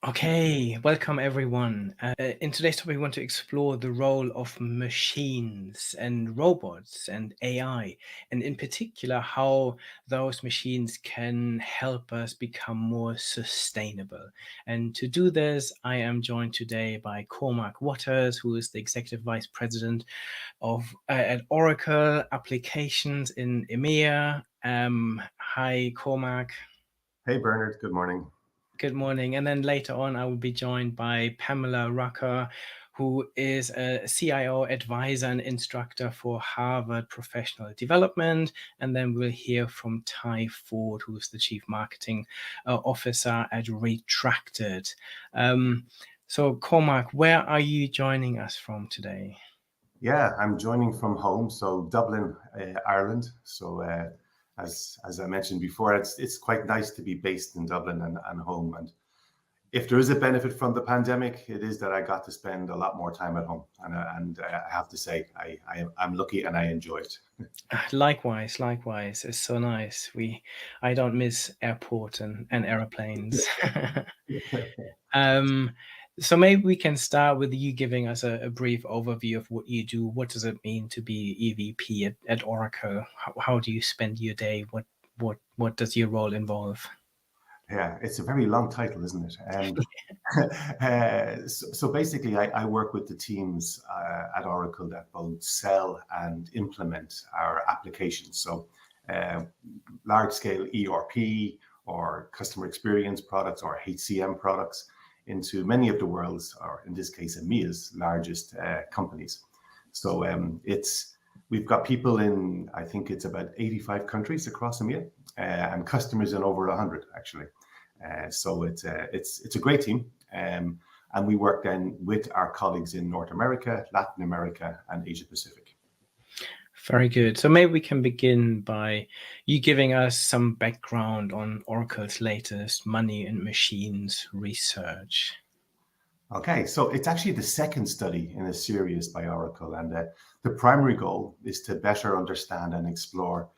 Okay, welcome everyone. In today's topic, we want to explore the role of machines and robots and AI, and in particular, how those machines can help us become more sustainable. And to do this, I am joined today by Cormac Watters, who is the Executive Vice President of at Oracle Applications in EMEA. Hi, Cormac. Hey, Bernard. Good morning. Good morning. And then later on, I will be joined by Pamela Rucker, who is a CIO advisor and instructor for Harvard Professional Development. And then we'll hear from Tai Ford, who is the Chief Marketing Officer at Retraced. So, Cormac, where are you joining us from today? Yeah, I'm joining from home, so Dublin, Ireland. So as I mentioned before, it's quite nice to be based in Dublin and home. And if there is a benefit from the pandemic, it is that I got to spend a lot more time at home. And I have to say, I'm lucky and I enjoy it. Likewise. It's so nice. I don't miss airport and airplanes. So maybe we can start with you giving us a brief overview of what you do. What does it mean to be EVP at Oracle? How do you spend your day? What does your role involve? Yeah, it's a very long title, isn't it? So basically, I work with the teams at Oracle that both sell and implement our applications. So large-scale ERP or customer experience products or HCM products into many of the world's, or in this case, EMEA's largest companies. So we've got people in, I think it's about 85 countries across EMEA, and customers in over 100 actually. So it's a great team, and we work then with our colleagues in North America, Latin America, and Asia Pacific. Very good. So maybe we can begin by you giving us some background on Oracle's latest money and machines research. Okay, so it's actually the second study in a series by Oracle, and the primary goal is to better understand and explore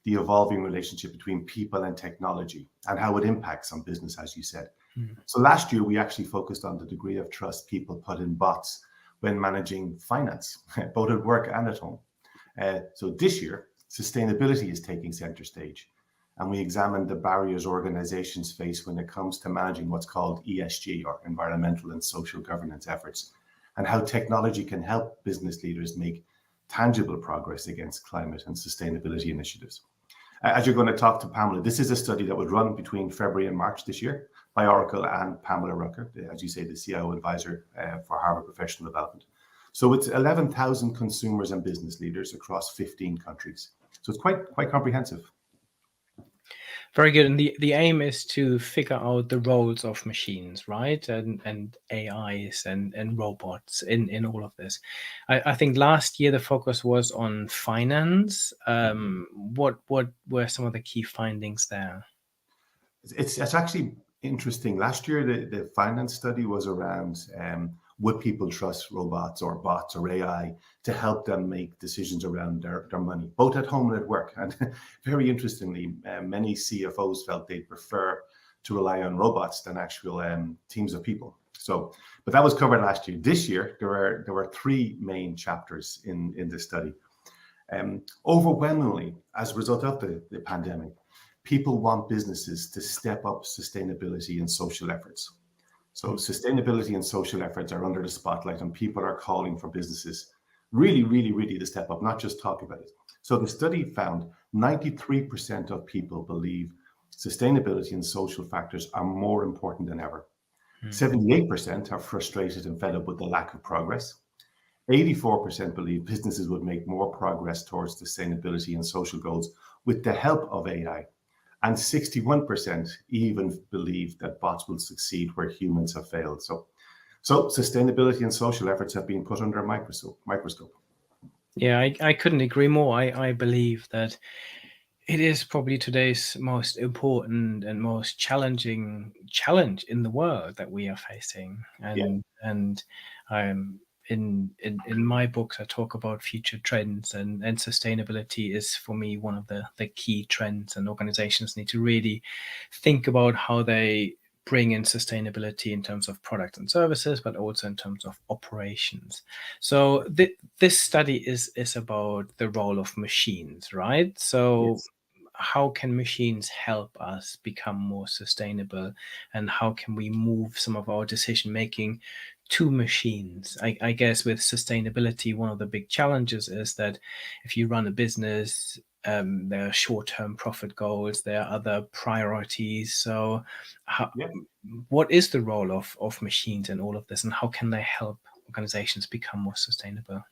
the evolving relationship between people and technology and how it impacts on business, as you said. So last year, we actually focused on the degree of trust people put in bots when managing finance, both at work and at home. So this year, sustainability is taking center stage, and we examined the barriers organizations face when it comes to managing what's called ESG, or environmental and social governance efforts, and how technology can help business leaders make tangible progress against climate and sustainability initiatives. As you're going to talk to Pamela, this is a study that would run between February and March this year by Oracle and Pamela Rucker, as you say, the CIO advisor for Harvard Professional Development. So it's 11,000 consumers and business leaders across 15 countries. So it's quite comprehensive. Very good. And the aim is to figure out the roles of machines, right? And AIs and robots in all of this. I think last year the focus was on finance. What were some of the key findings there? It's actually interesting. Last year, the finance study was around would people trust robots or bots or AI to help them make decisions around their money, both at home and at work. And very interestingly, many CFOs felt they'd prefer to rely on robots than actual teams of people. So, but that was covered last year. This year, there were three main chapters in the study. Overwhelmingly, as a result of the pandemic, people want businesses to step up sustainability and social efforts. So sustainability and social efforts are under the spotlight, and people are calling for businesses really to step up, not just talk about it. So the study found 93% of people believe sustainability and social factors are more important than ever. 78% are frustrated and fed up with the lack of progress. 84% believe businesses would make more progress towards sustainability and social goals with the help of AI. And 61% even believe that bots will succeed where humans have failed. So sustainability and social efforts have been put under a microscope. Yeah, I couldn't agree more. I believe that it is probably today's most important and most challenging challenge in the world that we are facing. And in my books, I talk about future trends, and sustainability is for me one of the key trends, and organizations need to really think about how they bring in sustainability in terms of products and services, but also in terms of operations. So this study is about the role of machines, right? So Yes. how can machines help us become more sustainable, and how can we move some of our decision making to machines? I guess with sustainability, one of the big challenges is that if you run a business, there are short-term profit goals, there are other priorities. So Yeah. what is the role of machines in all of this, and how can they help organizations become more sustainable?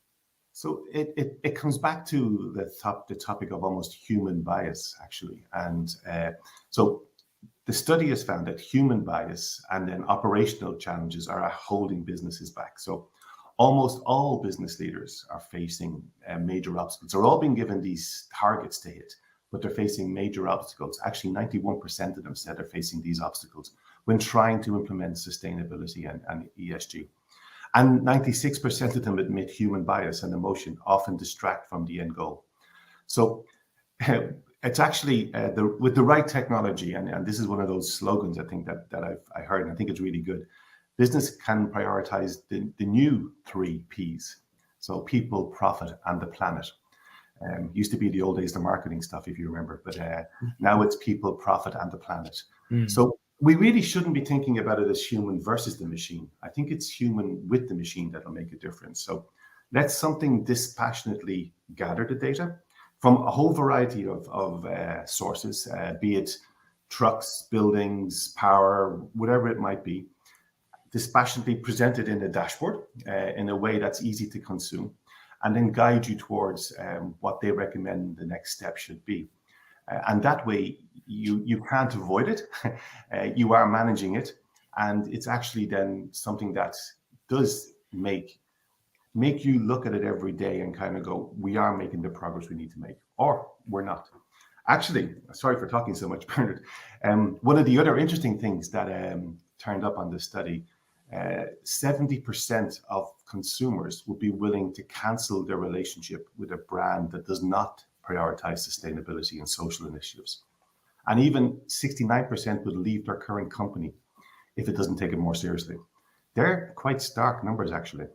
So it comes back to the topic of almost human bias, actually. And so the study has found that human bias and then operational challenges are holding businesses back. So almost all business leaders are facing major obstacles. They're all being given these targets to hit, but they're facing major obstacles. Actually, 91% of them said they're facing these obstacles when trying to implement sustainability and ESG. And 96% of them admit human bias and emotion often distract from the end goal. So it's actually with the right technology, and this is one of those slogans I think that I heard, and I think it's really good. Business can prioritize the new 3 Ps. So people, profit, and the planet. Used to be the old days, the marketing stuff, if you remember, but now it's people, profit, and the planet. Mm. So we really shouldn't be thinking about it as human versus the machine. I think it's human with the machine that'll make a difference. So let's something dispassionately gather the data from a whole variety of sources, be it trucks, buildings, power, whatever it might be, dispassionately presented in a dashboard in a way that's easy to consume, and then guide you towards what they recommend the next step should be. And that way, you can't avoid it. You are managing it, and it's actually then something that does make you look at it every day and kind of go, we are making the progress we need to make, or we're not. Actually, sorry for talking so much, Bernard. One of the other interesting things that turned up on this study, 70% of consumers would be willing to cancel their relationship with a brand that does not prioritize sustainability and social initiatives. And even 69% would leave their current company if it doesn't take it more seriously. They're quite stark numbers, actually.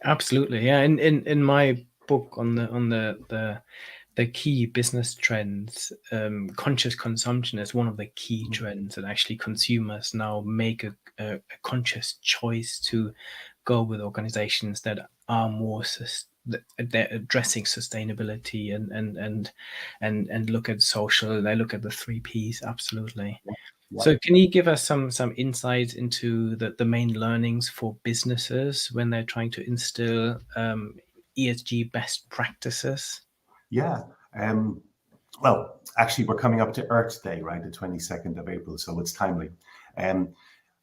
Absolutely, yeah. In my book on the key business trends, conscious consumption is one of the key trends, and actually consumers now make a conscious choice to go with organizations that are more they're addressing sustainability and look at social. They look at the 3 Ps. Absolutely. Yeah. So can you give us some insights into the main learnings for businesses when they're trying to instill ESG best practices? Yeah. Well, actually, we're coming up to Earth Day, right? The 22nd of April. So it's timely.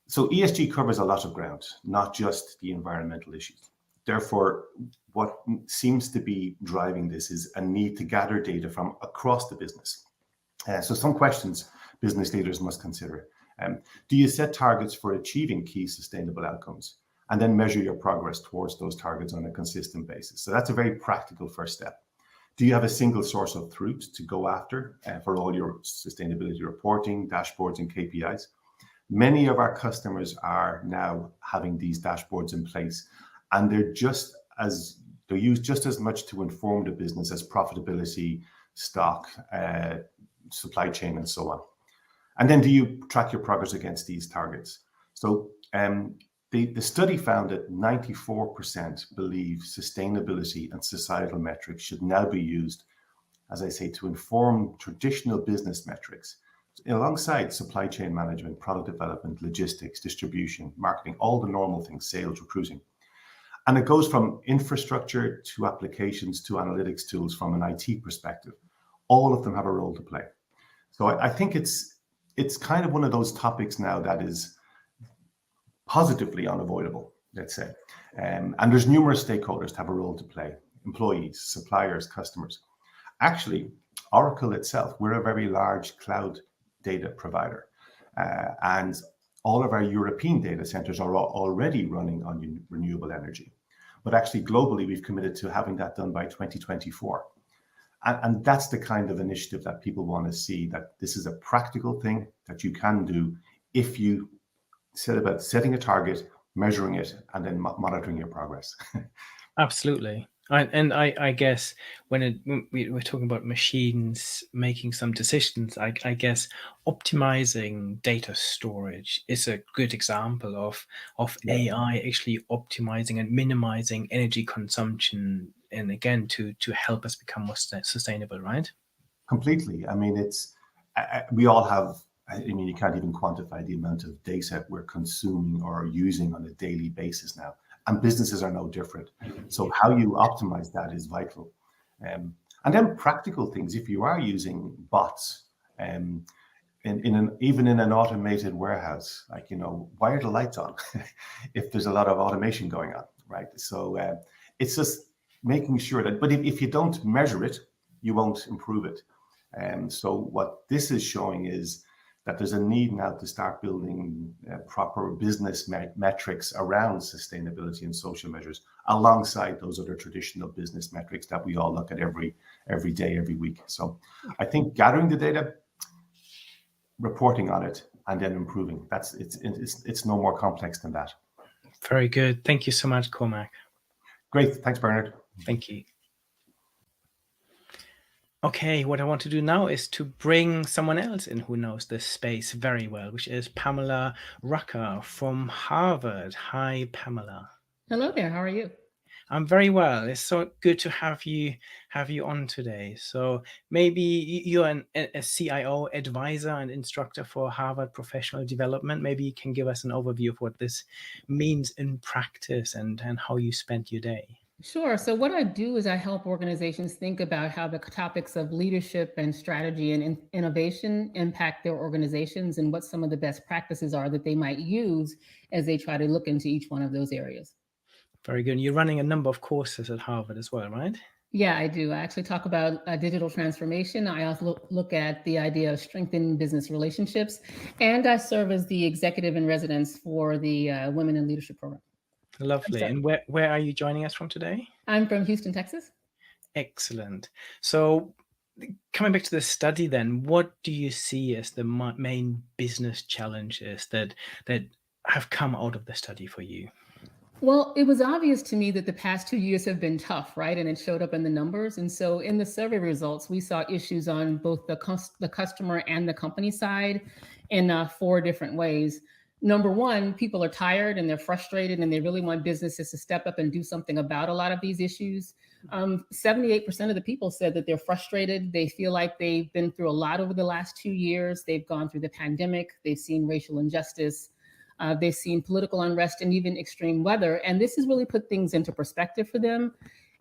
So ESG covers a lot of ground, not just the environmental issues. Therefore, what seems to be driving this is a need to gather data from across the business. So some questions business leaders must consider. Do you set targets for achieving key sustainable outcomes and then measure your progress towards those targets on a consistent basis? So that's a very practical first step. Do you have a single source of truth to go after for all your sustainability reporting, dashboards, and KPIs? Many of our customers are now having these dashboards in place, and they're used just as much to inform the business as profitability, stock, supply chain, and so on. And then do you track your progress against these targets? So the study found that 94% believe sustainability and societal metrics should now be used, as I say, to inform traditional business metrics alongside supply chain management, product development, logistics, distribution, marketing, all the normal things, sales, recruiting. And it goes from infrastructure to applications to analytics tools from an IT perspective. All of them have a role to play. So I think it's kind of one of those topics now that is positively unavoidable, let's say. And there's numerous stakeholders to have a role to play: employees, suppliers, customers. Actually, Oracle itself, we're a very large cloud data provider. And all of our European data centers are already running on renewable energy. But actually, globally, we've committed to having that done by 2024. And that's the kind of initiative that people want to see, that this is a practical thing that you can do if you set about setting a target, measuring it, and then monitoring your progress. Absolutely. I guess when we're talking about machines making some decisions, I guess optimizing data storage is a good example of Yeah, AI actually optimizing and minimizing energy consumption, and again to help us become more sustainable, right? completely. I mean, we all have. I mean, you can't even quantify the amount of data we're consuming or using on a daily basis now, and businesses are no different. So, how you optimize that is vital. And then practical things. If you are using bots, um, even in an automated warehouse, like, why are the lights on if there's a lot of automation going on, right? So it's just making sure that, but if you don't measure it, you won't improve it. And so what this is showing is that there's a need now to start building proper business metrics around sustainability and social measures alongside those other traditional business metrics that we all look at every day, every week. So I think gathering the data, reporting on it, and then improving. It's no more complex than that. Very good. Thank you so much, Cormac. Great. Thanks, Bernard. Thank you. Okay, what I want to do now is to bring someone else in who knows this space very well, which is Pamela Rucker from Harvard. Hi, Pamela. Hello there. How are you? I'm very well. It's so good to have you on today. So maybe you're a CIO advisor and instructor for Harvard Professional Development. Maybe you can give us an overview of what this means in practice and how you spent your day. Sure. So, what I do is I help organizations think about how the topics of leadership and strategy and innovation impact their organizations and what some of the best practices are that they might use as they try to look into each one of those areas. Very good. You're running a number of courses at Harvard as well, right? Yeah, I do. I actually talk about digital transformation. I also look at the idea of strengthening business relationships, and I serve as the executive in residence for the Women in Leadership program. Lovely. And where are you joining us from today? I'm from Houston, Texas. Excellent. So coming back to the study then, what do you see as the main business challenges that have come out of the study for you? Well, it was obvious to me that the past 2 years have been tough, right? And it showed up in the numbers. And so in the survey results, we saw issues on both the customer and the company side in 4 different ways. Number one, people are tired and they're frustrated and they really want businesses to step up and do something about a lot of these issues. 78% of the people said that they're frustrated. They feel like they've been through a lot over the last 2 years. They've gone through the pandemic. They've seen racial injustice. They've seen political unrest and even extreme weather. And this has really put things into perspective for them.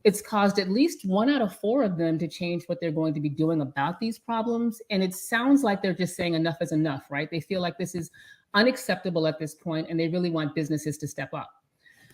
It's caused at least 1 out of 4 of them to change what they're going to be doing about these problems. And it sounds like they're just saying enough is enough, right? They feel like this is unacceptable at this point, and they really want businesses to step up.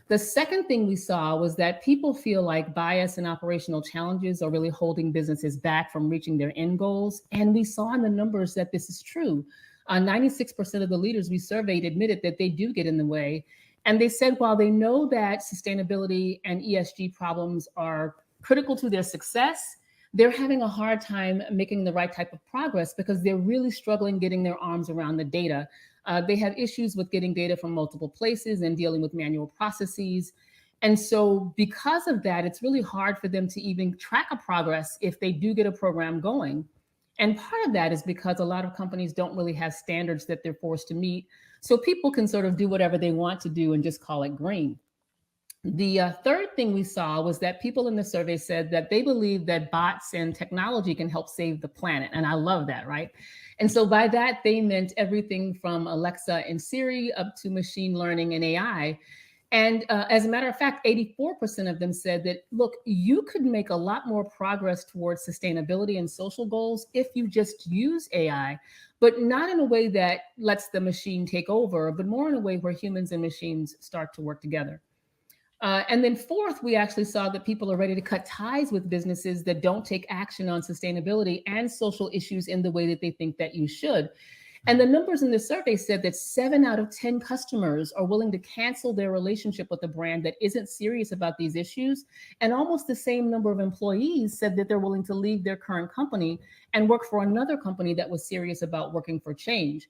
The second thing we saw was that people feel like bias and operational challenges are really holding businesses back from reaching their end goals. And we saw in the numbers that this is true. 96% of the leaders we surveyed admitted that they do get in the way. And they said, while they know that sustainability and ESG problems are critical to their success, they're having a hard time making the right type of progress because they're really struggling getting their arms around the data. They have issues with getting data from multiple places and dealing with manual processes. And so because of that, it's really hard for them to even track a progress if they do get a program going. And part of that is because a lot of companies don't really have standards that they're forced to meet. So people can sort of do whatever they want to do and just call it green. The third thing we saw was that people in the survey said that they believe that bots and technology can help save the planet. And I love that, right? And so by that, they meant everything from Alexa and Siri up to machine learning and AI. And as a matter of fact, 84% of them said that, look, you could make a lot more progress towards sustainability and social goals if you just use AI, but not in a way that lets the machine take over, but more in a way where humans and machines start to work together. And then fourth, we actually saw that people are ready to cut ties with businesses that don't take action on sustainability and social issues in the way that they think that you should. And the numbers in the survey said that 7 out of 10 customers are willing to cancel their relationship with a brand that isn't serious about these issues. And almost the same number of employees said that they're willing to leave their current company and work for another company that was serious about working for change.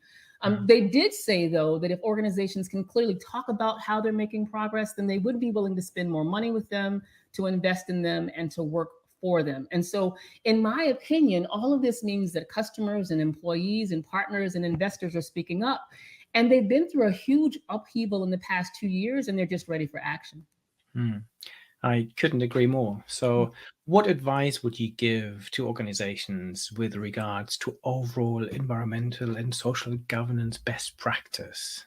They did say, though, that if organizations can clearly talk about how they're making progress, then they would be willing to spend more money with them, to invest in them, and to work for them. And so, in my opinion, all of this means that customers and employees and partners and investors are speaking up. And they've been through a huge upheaval in the past 2 years, and they're just ready for action. I couldn't agree more. So, what advice would you give to organizations with regards to overall environmental and social governance best practice?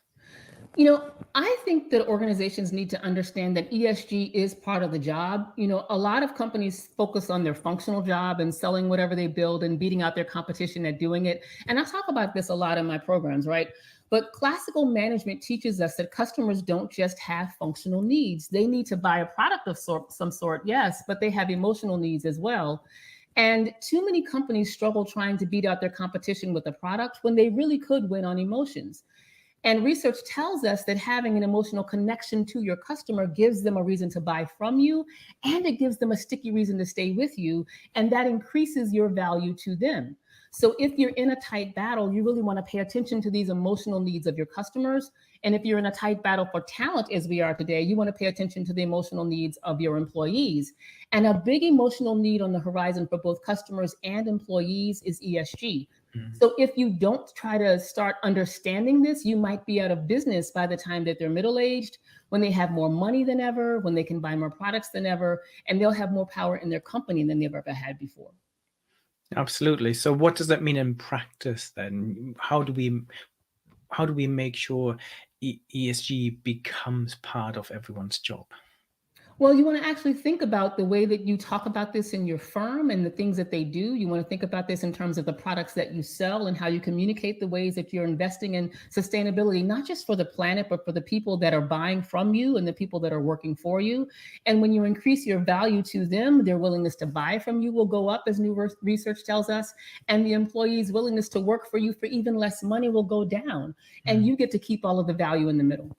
I think that organizations need to understand that ESG is part of the job. A lot of companies focus on their functional job and selling whatever they build and beating out their competition at doing it. And I talk about this a lot in my programs, right? But classical management teaches us that customers don't just have functional needs. They need to buy a product of some sort, yes, but they have emotional needs as well. And too many companies struggle trying to beat out their competition with a product when they really could win on emotions. And research tells us that having an emotional connection to your customer gives them a reason to buy from you, and it gives them a sticky reason to stay with you. And that increases your value to them. So if you're in a tight battle, you really want to pay attention to these emotional needs of your customers. And if you're in a tight battle for talent, as we are today, you want to pay attention to the emotional needs of your employees. And a big emotional need on the horizon for both customers and employees is ESG. So if you don't try to start understanding this, you might be out of business by the time that they're middle-aged, when they have more money than ever, when they can buy more products than ever, and they'll have more power in their company than they've ever had before. Absolutely. So, what does that mean in practice then? How do we make sure ESG becomes part of everyone's job? Well, you want to actually think about the way that you talk about this in your firm and the things that they do. You want to think about this in terms of the products that you sell and how you communicate the ways that you're investing in sustainability, not just for the planet, but for the people that are buying from you and the people that are working for you. And when you increase your value to them, their willingness to buy from you will go up, as new research tells us, and the employees' willingness to work for you for even less money will go down. And you get to keep all of the value in the middle.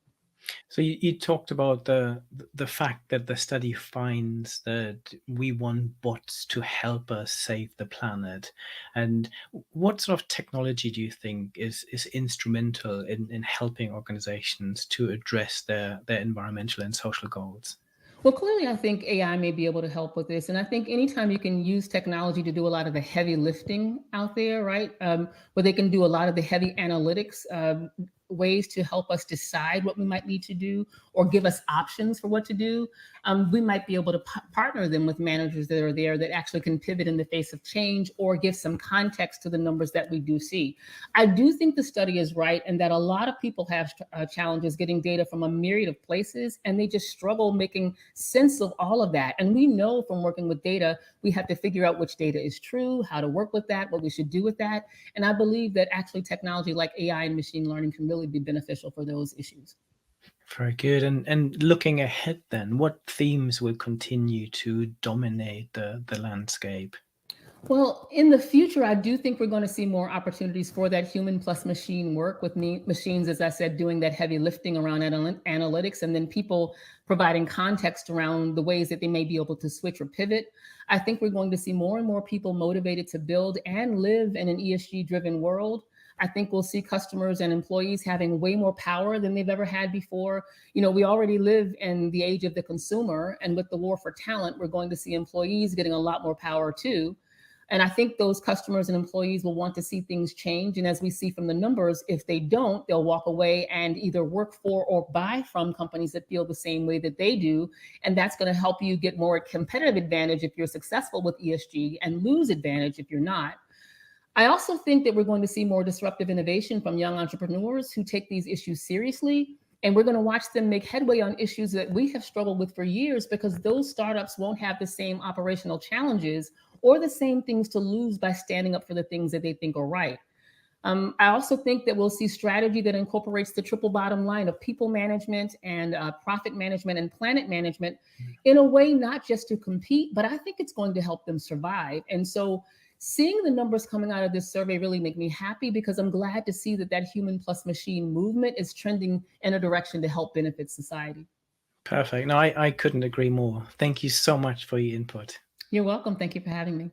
So you talked about the fact that the study finds that we want bots to help us save the planet. And what sort of technology do you think is instrumental in helping organizations to address their environmental and social goals? Well, clearly, I think AI may be able to help with this. And I think anytime you can use technology to do a lot of the heavy lifting out there, right, where they can do a lot of the heavy analytics, ways to help us decide what we might need to do or give us options for what to do, we might be able to partner them with managers that are there that actually can pivot in the face of change or give some context to the numbers that we do see. I do think the study is right, and that a lot of people have challenges getting data from a myriad of places, and they just struggle making sense of all of that. And we know from working with data, we have to figure out which data is true, how to work with that, what we should do with that. And I believe that actually technology like AI and machine learning can really be beneficial for those issues. Very good. And looking ahead then, what themes will continue to dominate the landscape? Well, in the future, I do think we're going to see more opportunities for that human plus machine work with machines, as I said, doing that heavy lifting around analytics, and then people providing context around the ways that they may be able to switch or pivot. I think we're going to see more and more people motivated to build and live in an ESG driven world. I think we'll see customers and employees having way more power than they've ever had before. We already live in the age of the consumer, and with the war for talent, we're going to see employees getting a lot more power too. And I think those customers and employees will want to see things change. And as we see from the numbers, if they don't, they'll walk away and either work for or buy from companies that feel the same way that they do. And that's going to help you get more competitive advantage if you're successful with ESG, and lose advantage if you're not. I also think that we're going to see more disruptive innovation from young entrepreneurs who take these issues seriously. And we're going to watch them make headway on issues that we have struggled with for years, because those startups won't have the same operational challenges or the same things to lose by standing up for the things that they think are right. I also think that we'll see strategy that incorporates the triple bottom line of people management and profit management and planet management in a way, not just to compete, but I think it's going to help them survive. And so seeing the numbers coming out of this survey really make me happy, because I'm glad to see that human plus machine movement is trending in a direction to help benefit society. Perfect. No, I couldn't agree more. Thank you so much for your input. You're welcome. Thank you for having me.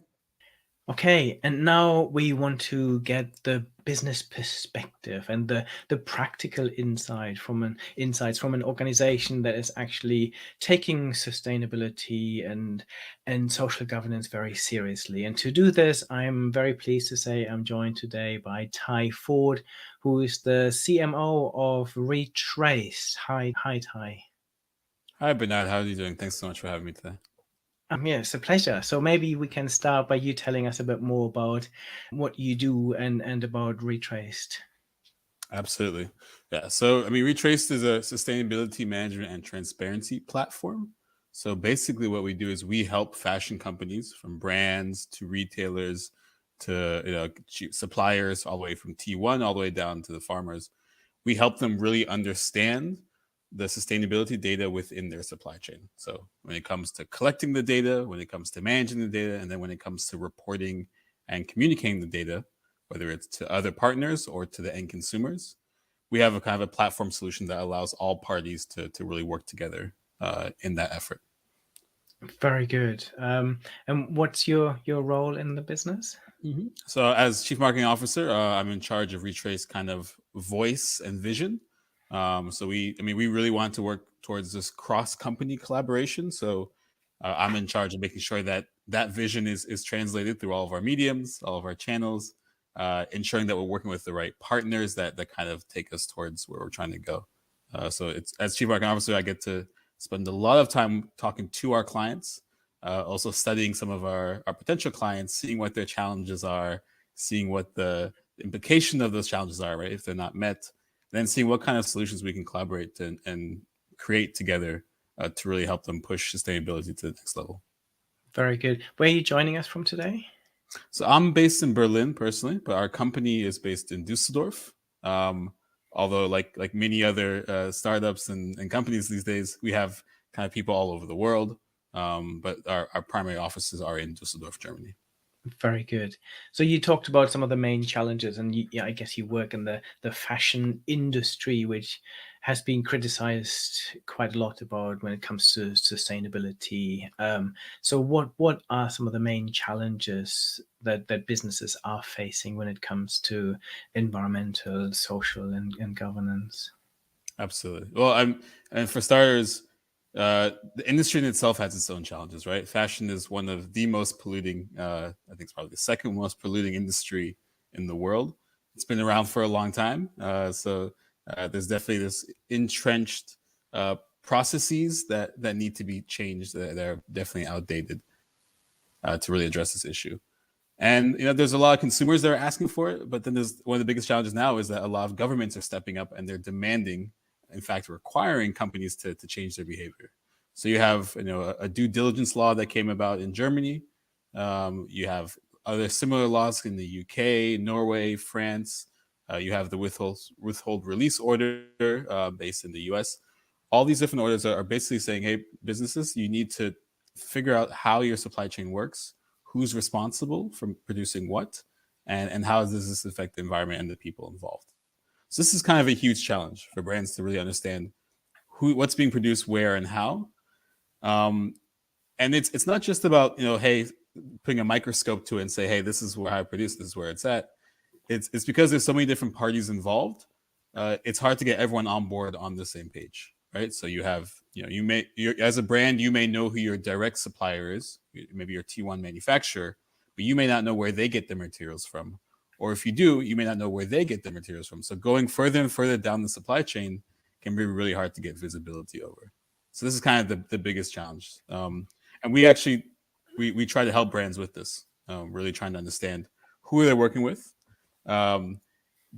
Okay, and now we want to get the business perspective and the practical insights from an organization that is actually taking sustainability and social governance very seriously. And to do this, I'm very pleased to say I'm joined today by Tai Ford, who is the CMO of Retraced. Hi, Tai. Hi, Bernard. How are you doing? Thanks so much for having me today. Yeah, it's a pleasure. So maybe we can start by you telling us a bit more about what you do and about Retraced. Absolutely. Yeah. So, Retraced is a sustainability management and transparency platform. So, basically, what we do is we help fashion companies from brands to retailers to suppliers, all the way from T1 all the way down to the farmers. We help them really understand the sustainability data within their supply chain. So, when it comes to collecting the data, when it comes to managing the data, and then when it comes to reporting and communicating the data, whether it's to other partners or to the end consumers, we have a kind of a platform solution that allows all parties to really work together in that effort. Very good. And what's your role in the business? So, as chief marketing officer, I'm in charge of Retrace kind of voice and vision. So we really want to work towards this cross-company collaboration. So, I'm in charge of making sure that that vision is translated through all of our mediums, all of our channels, ensuring that we're working with the right partners that kind of take us towards where we're trying to go. So, it's as chief marketing officer, I get to spend a lot of time talking to our clients, also studying some of our potential clients, seeing what their challenges are, seeing what the implication of those challenges are, right? If they're not met, then seeing what kind of solutions we can collaborate and create together to really help them push sustainability to the next level. Very good. Where are you joining us from today? So I'm based in Berlin personally, but our company is based in Düsseldorf. Although, like many other startups and companies these days, we have kind of people all over the world. But our primary offices are in Düsseldorf, Germany. Very good. So you talked about some of the main challenges, and I guess you work in the fashion industry, which has been criticized quite a lot about when it comes to sustainability. So what are some of the main challenges that businesses are facing when it comes to environmental, social, and governance? Absolutely. Well, and for starters, the industry in itself has its own challenges, right? Fashion is one of the most polluting, I think it's probably the second most polluting industry in the world. It's been around for a long time. So there's definitely this entrenched processes that need to be changed that are definitely outdated to really address this issue. And there's a lot of consumers that are asking for it, but then there's one of the biggest challenges now is that a lot of governments are stepping up and they're demanding, in fact, requiring companies to change their behavior. So you have a due diligence law that came about in Germany. You have other similar laws in the UK, Norway, France. You have the withhold release order based in the US. All these different orders are basically saying, hey, businesses, you need to figure out how your supply chain works, who's responsible for producing what, and how does this affect the environment and the people involved. So this is kind of a huge challenge for brands to really understand what's being produced, where, and how. And it's not just about hey, putting a microscope to it and say, hey, this is where I produce, this is where it's at. It's because there's so many different parties involved. It's hard to get everyone on board on the same page, right? So you have as a brand, you may know who your direct supplier is, maybe your T1 manufacturer, but you may not know where they get their materials from. Or if you do, you may not know where they get their materials from. So going further and further down the supply chain can be really hard to get visibility over. So this is kind of the biggest challenge. And we actually we try to help brands with this, really trying to understand who they're working with,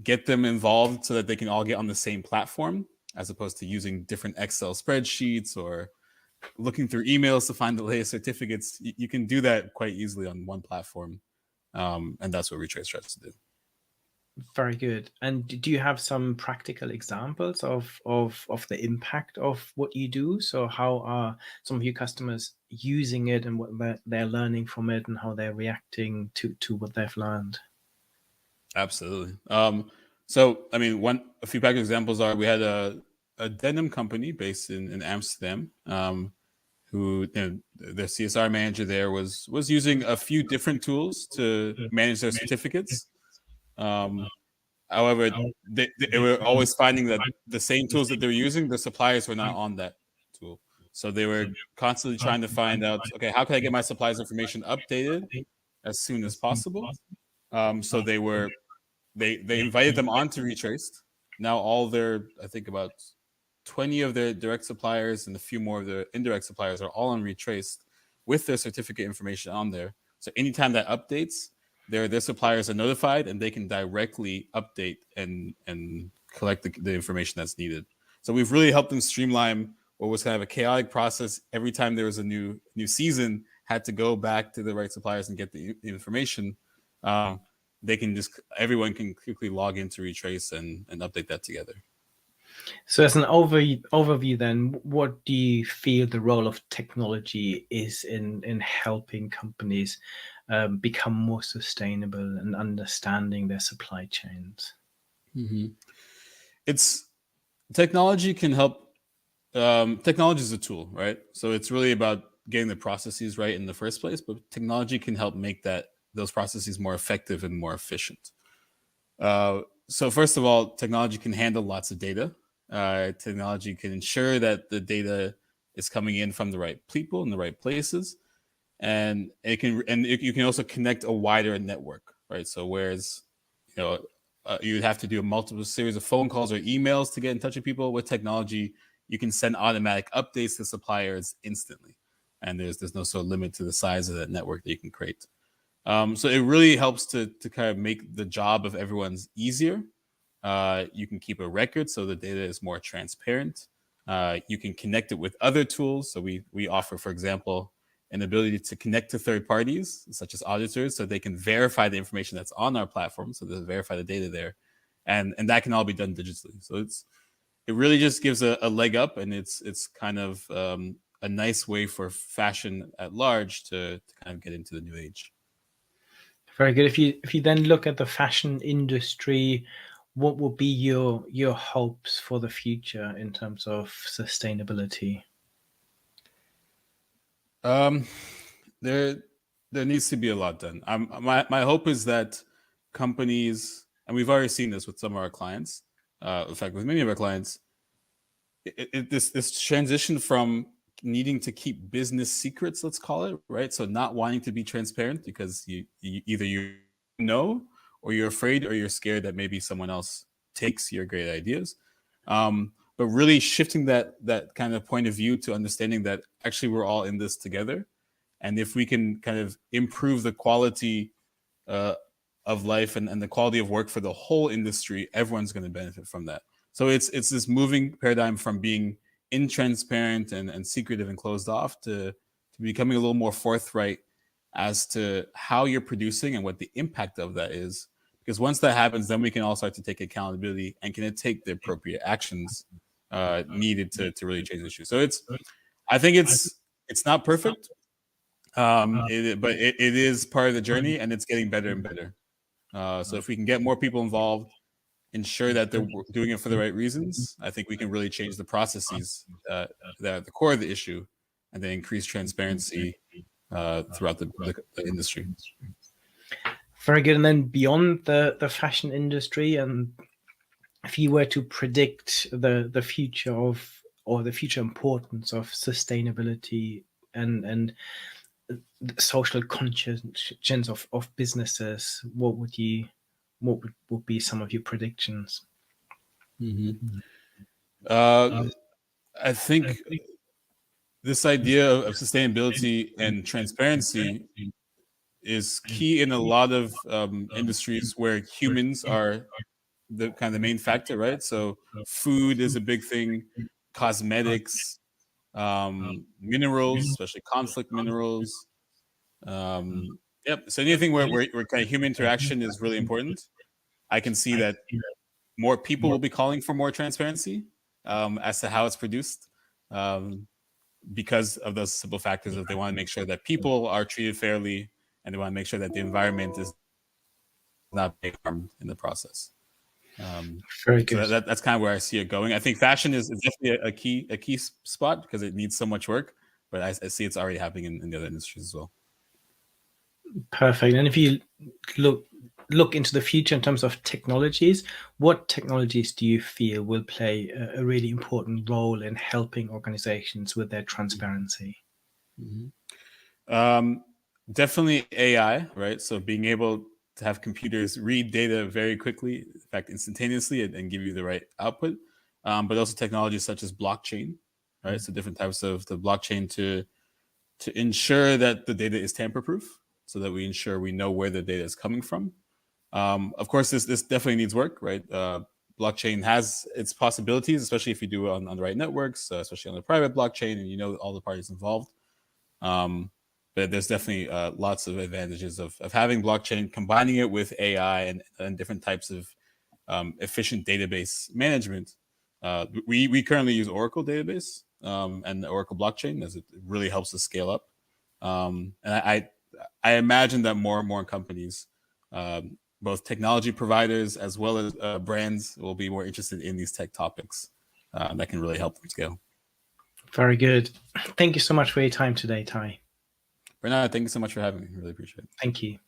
get them involved so that they can all get on the same platform, as opposed to using different Excel spreadsheets or looking through emails to find the latest certificates. You can do that quite easily on one platform. And that's what Retrace tries to do. Very good. And do you have some practical examples of the impact of what you do? So how are some of your customers using it and what they're learning from it and how they're reacting to what they've learned? Absolutely. So, a few practical examples are we had a denim company based in Amsterdam. who the CSR manager there was using a few different tools to manage their certificates. However, they were always finding that the same tools that they were using, the suppliers were not on that tool. So they were constantly trying to find out, okay, how can I get my suppliers information updated as soon as possible? So they invited them on to Retraced. Now all their, I think about 20 of their direct suppliers and a few more of their indirect suppliers are all on Retraced with their certificate information on there. So anytime that updates, their suppliers are notified and they can directly update and collect the information that's needed. So we've really helped them streamline what was kind of a chaotic process. Every time there was a new season, had to go back to the right suppliers and get the information. Everyone can quickly log into Retrace and update that together. So as an overview then, what do you feel the role of technology is in helping companies become more sustainable and understanding their supply chains? It's technology can help. Technology is a tool, right? So it's really about getting the processes right in the first place, but technology can help make those processes more effective and more efficient. So first of all, technology can handle lots of data. Technology can ensure that the data is coming in from the right people in the right places, and you can also connect a wider network, right? So whereas you'd have to do a multiple series of phone calls or emails to get in touch with people, with technology you can send automatic updates to suppliers instantly, and there's no sort of limit to the size of that network that you can create. So it really helps to kind of make the job of everyone's easier. You can keep a record so the data is more transparent. You can connect it with other tools. So we offer, for example, an ability to connect to third parties, such as auditors, so they can verify the information that's on our platform, so they verify the data there. And that can all be done digitally. So it really just gives a leg up, and it's kind of a nice way for fashion at large to kind of get into the new age. Very good. If you then look at the fashion industry, what would be your hopes for the future in terms of sustainability? There needs to be a lot done. My hope is that companies, and we've already seen this with some of our clients, in fact, with many of our clients, this transition from needing to keep business secrets, let's call it, right? So not wanting to be transparent because you either you know, or you're afraid, or you're scared that maybe someone else takes your great ideas. But really shifting that kind of point of view to understanding that actually we're all in this together. And if we can kind of improve the quality of life and the quality of work for the whole industry, everyone's going to benefit from that. So it's this moving paradigm from being intransparent and secretive and closed off to becoming a little more forthright as to how you're producing and what the impact of that is. Because once that happens, then we can all start to take accountability and can take the appropriate actions needed to really change the issue. So I think it's not perfect, but it is part of the journey, and it's getting better and better. So if we can get more people involved, ensure that they're doing it for the right reasons, I think we can really change the processes that are at the core of the issue, and then increase transparency throughout the industry. Very good. And then beyond the fashion industry, and if you were to predict the future or the future importance of sustainability and the social conscience of businesses, what would be some of your predictions? I think this idea of sustainability and transparency is key in a lot of industries where humans are the kind of the main factor, right? So food is a big thing, cosmetics, minerals, especially conflict minerals. So anything where kind of human interaction is really important. I can see that more people will be calling for more transparency as to how it's produced, because of those simple factors of they want to make sure that people are treated fairly, and they want to make sure that the environment is not being harmed in the process. Very good. So that's kind of where I see it going. I think fashion is definitely a key spot because it needs so much work. but I see it's already happening in the other industries as well. Perfect. And if you look into the future in terms of technologies, what technologies do you feel will play a really important role in helping organizations with their transparency? Definitely AI, right? So being able to have computers read data very quickly, in fact, instantaneously, and give you the right output. But also technologies such as blockchain, right? So different types of the blockchain to ensure that the data is tamper-proof, so that we ensure we know where the data is coming from. Of course, this definitely needs work, right? Blockchain has its possibilities, especially if you do it on the right networks, especially on the private blockchain, and you know all the parties involved. But there's definitely lots of advantages of having blockchain, combining it with AI and different types of efficient database management. We currently use Oracle database and the Oracle blockchain, as it really helps us scale up. And I imagine that more and more companies, both technology providers as well as brands, will be more interested in these tech topics that can really help them scale. Very good. Thank you so much for your time today, Tai. Bernard, thank you so much for having me. Really appreciate it. Thank you.